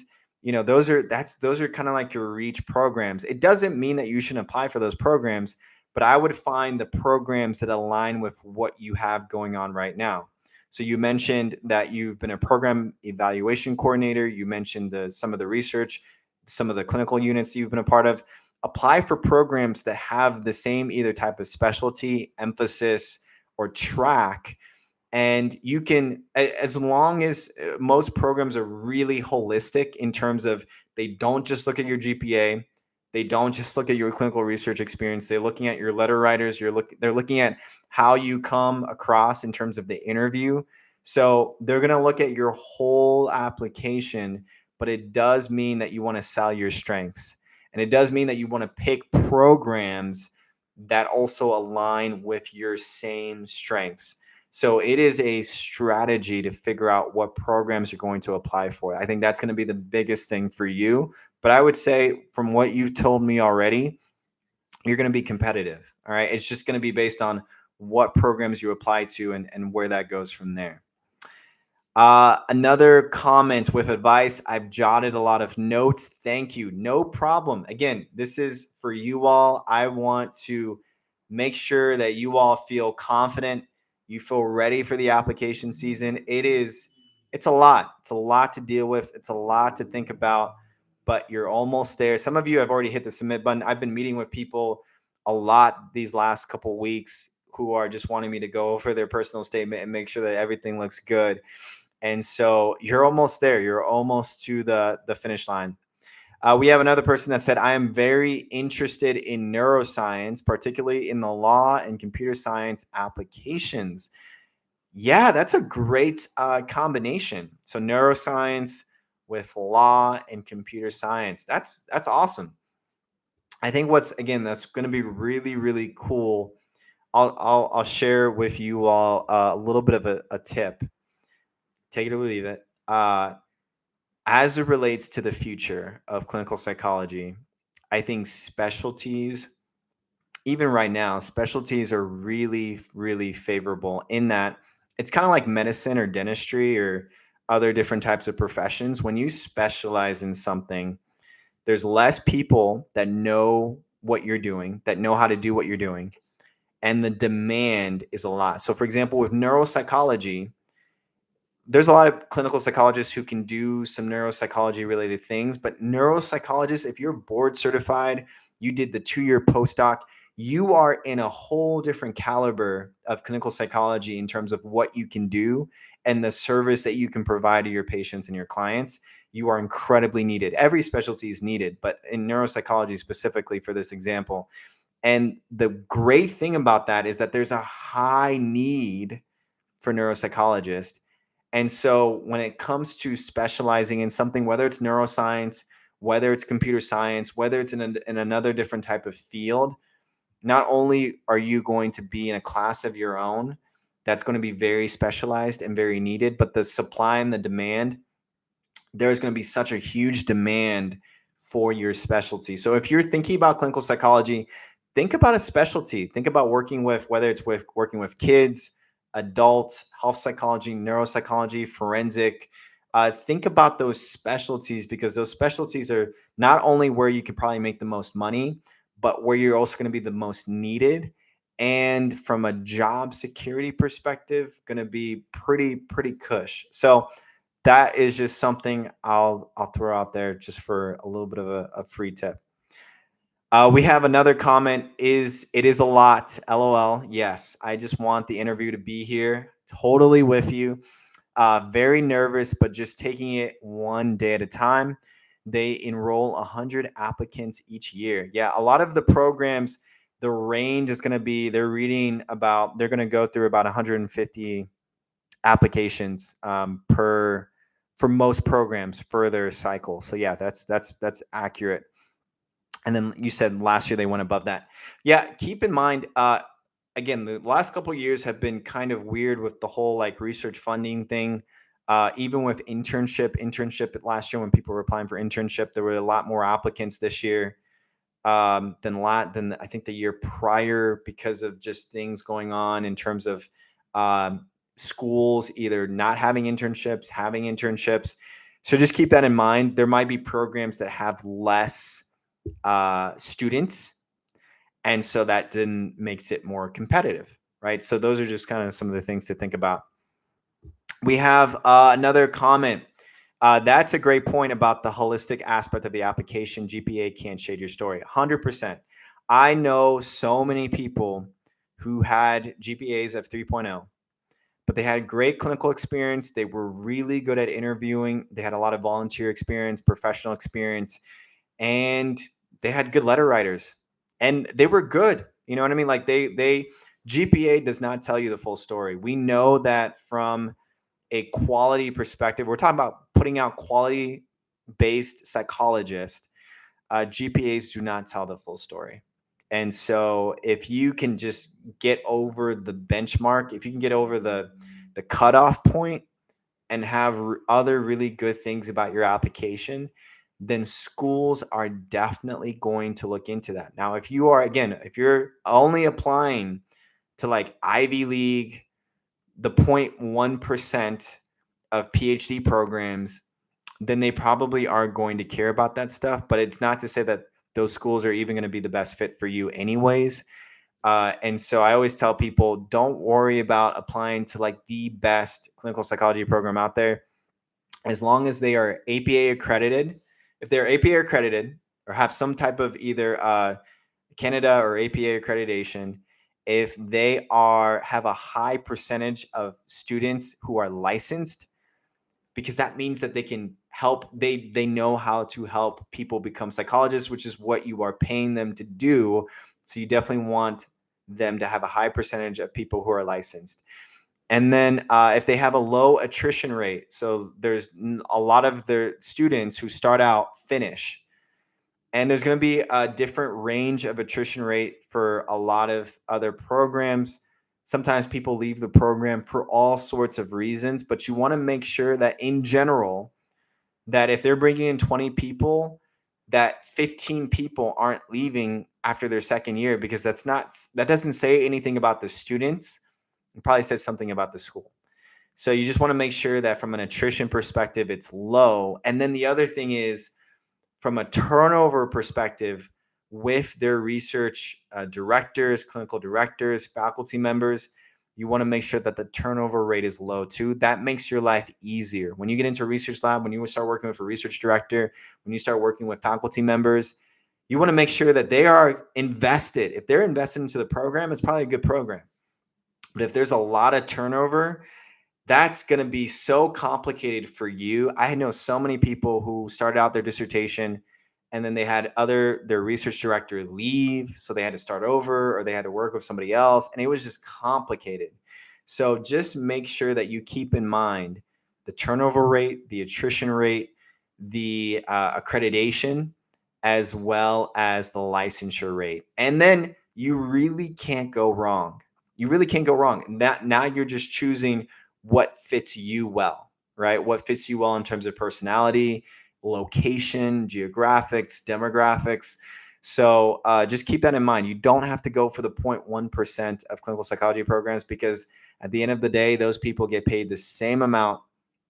those are kind of like your reach programs. It doesn't mean that you shouldn't apply for those programs, but I would find the programs that align with what you have going on right now. So you mentioned that you've been a program evaluation coordinator. You mentioned some of the research, some of the clinical units you've been a part of. Apply for programs that have the same either type of specialty, emphasis, or track. And you can, as long as most programs are really holistic in terms of they don't just look at your GPA, they don't just look at your clinical research experience. They're looking at your letter writers. They're looking at how you come across in terms of the interview. So they're going to look at your whole application, but it does mean that you want to sell your strengths. And it does mean that you want to pick programs that also align with your same strengths. So it is a strategy to figure out what programs you're going to apply for. I think that's going to be the biggest thing for you. But I would say from what you've told me already, you're going to be competitive. All right. It's just going to be based on what programs you apply to and where that goes from there. Another comment with advice. I've jotted a lot of notes. Thank you. No problem. Again, this is for you all. I want to make sure that you all feel confident. You feel ready for the application season. It's a lot. It's a lot to deal with. It's a lot to think about, but you're almost there. Some of you have already hit the submit button. I've been meeting with people a lot these last couple weeks who are just wanting me to go over their personal statement and make sure that everything looks good. And so you're almost there. You're almost to the finish line. We have another person that said, I am very interested in neuroscience, particularly in the law and computer science applications. Yeah, that's a great combination. So neuroscience with law and computer science. That's awesome. I think that's going to be really, really cool. I'll share with you all a little bit of a tip. Take it or leave it. As it relates to the future of clinical psychology, I think specialties, even right now, specialties are really, really favorable in that it's kind of like medicine or dentistry or other different types of professions. When you specialize in something, there's less people that know what you're doing, that know how to do what you're doing, and the demand is a lot. So for example, with neuropsychology, there's a lot of clinical psychologists who can do some neuropsychology related things, but neuropsychologists, if you're board certified, you did the 2-year postdoc, you are in a whole different caliber of clinical psychology in terms of what you can do and the service that you can provide to your patients and your clients. You are incredibly needed. Every specialty is needed, but in neuropsychology specifically for this example. And the great thing about that is that there's a high need for neuropsychologists. And so when it comes to specializing in something, whether it's neuroscience, whether it's computer science, whether it's in another different type of field, not only are you going to be in a class of your own that's going to be very specialized and very needed, but the supply and the demand, there's going to be such a huge demand for your specialty. So if you're thinking about clinical psychology, think about a specialty. Think about working with, whether it's with working with kids, adults, health psychology, neuropsychology, forensic, think about those specialties, because those specialties are not only where you can probably make the most money, but where you're also going to be the most needed. And from a job security perspective, going to be pretty cush. So that is just something I'll throw out there just for a little bit of a free tip. We have another comment. It is a lot? LOL. Yes, I just want the interview to be here. Totally with you. Very nervous, but just taking it one day at a time. They enroll 100 applicants each year. Yeah, a lot of the programs, the range is going to be, they're going to go through about 150 applications for most programs for their cycle. So yeah, that's accurate. And then you said last year they went above that. Yeah, keep in mind, again, the last couple of years have been kind of weird with the whole like research funding thing. Even with internship last year when people were applying for internship, there were a lot more applicants this year than I think the year prior, because of just things going on in terms of schools either not having internships, having internships. So just keep that in mind. There might be programs that have less students, and so that then makes it more competitive, right? So those are just kind of some of the things to think about. We have another comment. That's a great point about the holistic aspect of the application. GPA can't shade your story. 100%. I know so many people who had GPAs of 3.0, but they had great clinical experience. They were really good at interviewing. They had a lot of volunteer experience, professional experience, and they had good letter writers, and they were good. You know what I mean? Like they GPA does not tell you the full story. We know that from a quality perspective, we're talking about putting out quality based psychologists. GPAs do not tell the full story. And so if you can just get over the benchmark, if you can get over the cutoff point and have other really good things about your application, then schools are definitely going to look into that. Now, if you're only applying to like Ivy League, the 0.1% of PhD programs, then they probably are going to care about that stuff. But it's not to say that those schools are even going to be the best fit for you anyways. And so I always tell people, don't worry about applying to like the best clinical psychology program out there. As long as they are APA accredited, if they're APA accredited or have some type of either Canada or APA accreditation, if they have a high percentage of students who are licensed, because that means that they can help, they know how to help people become psychologists, which is what you are paying them to do. So you definitely want them to have a high percentage of people who are licensed. And then if they have a low attrition rate, so there's a lot of their students who start out finish, and there's going to be a different range of attrition rate for a lot of other programs. Sometimes people leave the program for all sorts of reasons, but you want to make sure that in general, that if they're bringing in 20 people, that 15 people aren't leaving after their second year, because that doesn't say anything about the students. It probably says something about the school. So you just want to make sure that from an attrition perspective, it's low. And then the other thing is, from a turnover perspective, with their research directors, clinical directors, faculty members, you want to make sure that the turnover rate is low too. That makes your life easier. When you get into a research lab, when you start working with a research director, when you start working with faculty members, you want to make sure that they are invested. If they're invested into the program, it's probably a good program. But if there's a lot of turnover, that's going to be so complicated for you. I know so many people who started out their dissertation and then they had their research director leave, so they had to start over, or they had to work with somebody else, and it was just complicated. So just make sure that you keep in mind the turnover rate, the attrition rate, the accreditation, as well as the licensure rate. And then you really can't go wrong. You really can't go wrong. Now you're just choosing what fits you well, right? What fits you well in terms of personality, location, geographics, demographics. So just keep that in mind. You don't have to go for the 0.1% of clinical psychology programs, because at the end of the day, those people get paid the same amount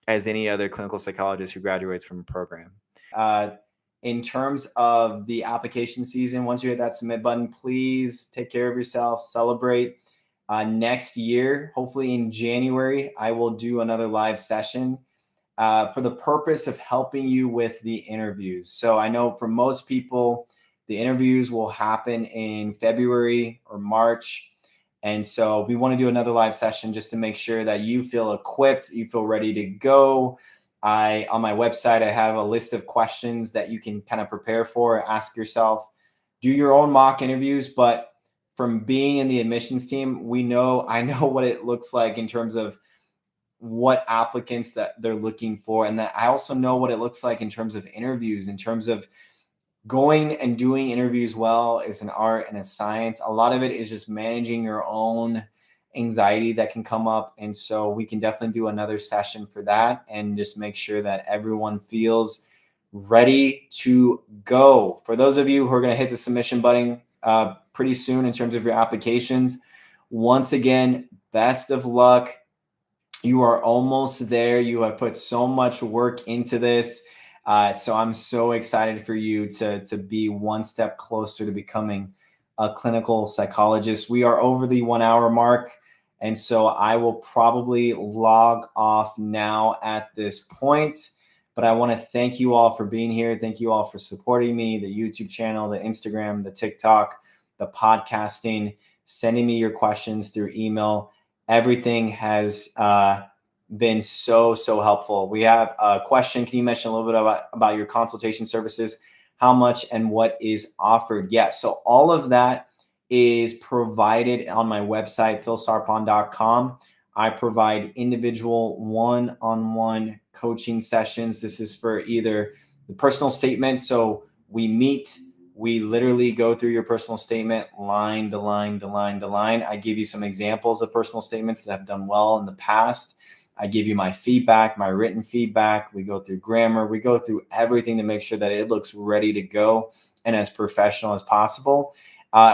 as any other clinical psychologist who graduates from a program. In terms of the application season, once you hit that submit button, please take care of yourself, celebrate. Next year, hopefully in January, I will do another live session for the purpose of helping you with the interviews. So I know for most people, the interviews will happen in February or March. And so we want to do another live session just to make sure that you feel equipped, you feel ready to go. On my website, I have a list of questions that you can kind of prepare for, ask yourself, do your own mock interviews. But from being in the admissions team, I know what it looks like in terms of what applicants that they're looking for. And that I also know what it looks like in terms of interviews, in terms of going and doing interviews well is an art and a science. A lot of it is just managing your own anxiety that can come up. And so we can definitely do another session for that and just make sure that everyone feels ready to go. For those of you who are going to hit the submission button pretty soon in terms of your applications, once again, best of luck. You are almost there. You have put so much work into this. So I'm so excited for you to be one step closer to becoming a clinical psychologist. We are over the 1 hour mark. And so I will probably log off now at this point. But I want to thank you all for being here. Thank you all for supporting me, the YouTube channel, the Instagram, the TikTok, the podcasting, sending me your questions through email. Everything has been so helpful. We have a question. Can you mention a little bit about your consultation services? How much and what is offered? Yeah, so all of that is provided on my website, philsarpon.com. I provide individual one-on-one coaching sessions. This is for either the personal statement. So we meet, we literally go through your personal statement line to line to line to line. I give you some examples of personal statements that have done well in the past. I give you my feedback, my written feedback. We go through grammar. We go through everything to make sure that it looks ready to go and as professional as possible.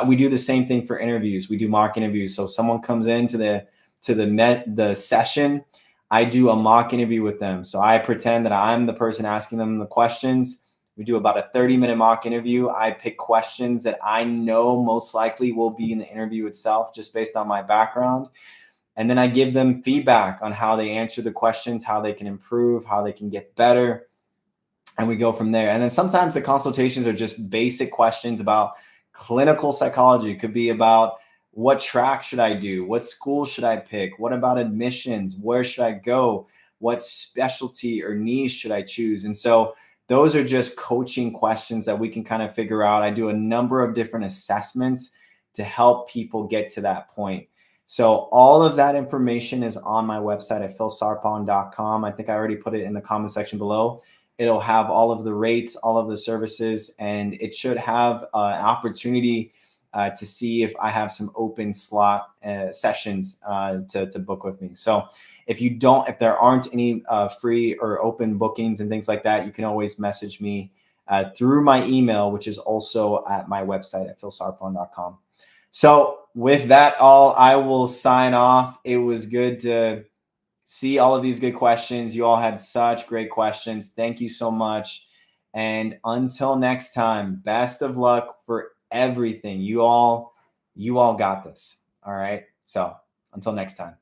We do the same thing for interviews. We do mock interviews. So if someone comes into the session, I do a mock interview with them. So I pretend that I'm the person asking them the questions. We do about a 30-minute mock interview. I pick questions that I know most likely will be in the interview itself, just based on my background. And then I give them feedback on how they answer the questions, how they can improve, how they can get better. And we go from there. And then sometimes the consultations are just basic questions about clinical psychology. It could be about what track should I do? What school should I pick? What about admissions? Where should I go? What specialty or niche should I choose? And so those are just coaching questions that we can kind of figure out. I do a number of different assessments to help people get to that point. So all of that information is on my website at philsarpon.com. I think I already put it in the comment section below. It'll have all of the rates, all of the services, and it should have an opportunity to see if I have some open slot sessions to book with me. So if there aren't any free or open bookings and things like that, you can always message me through my email, which is also at my website at philsarpon.com. So with that all, I will sign off. It was good to see all of these good questions. You all had such great questions. Thank you so much. And until next time, best of luck for everything. You all got this. All right. So until next time.